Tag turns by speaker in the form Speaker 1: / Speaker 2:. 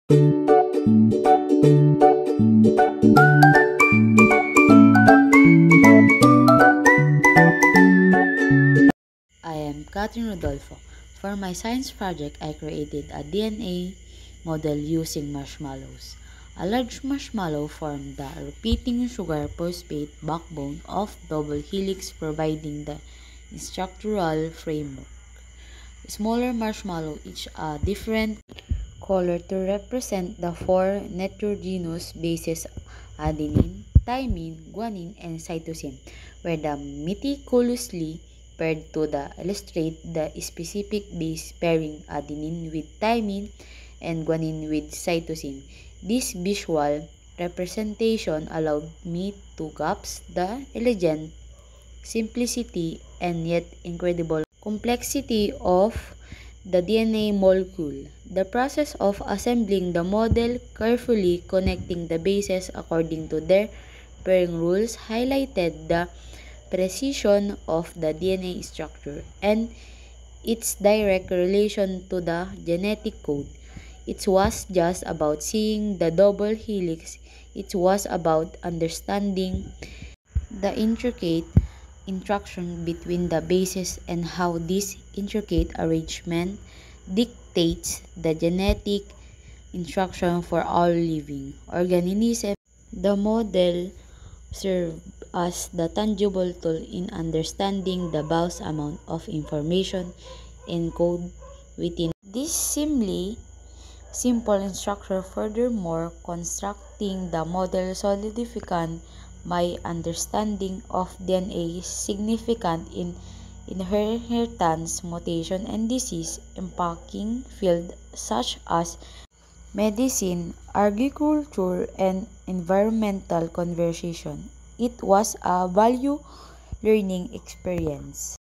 Speaker 1: I am Catherine Rodolfo. For my science project, I created a DNA model using marshmallows. A large marshmallow formed the repeating sugar phosphate backbone of double helix, providing the structural framework. Smaller marshmallows, each a different color to represent the four nitrogenous bases: adenine, thymine, guanine, and cytosine, were the meticulously paired to illustrate the specific base pairing adenine with thymine and guanine with cytosine. This visual representation allowed me to grasp the elegant simplicity and yet incredible complexity of the DNA molecule. The process of assembling the model, carefully connecting the bases according to their pairing rules, highlighted the precision of the DNA structure and its direct relation to the genetic code. It was just about seeing the double helix, it was about understanding the intricate interaction between the bases and how this intricate arrangement dictates the genetic instruction for all living organisms. The model served as the tangible tool in understanding the vast amount of information encoded within this simple structure. Furthermore, constructing the model solidified my understanding of DNA significant in inheritance, mutation, and disease impacting fields such as medicine, agriculture, and environmental conservation. It was a value learning experience.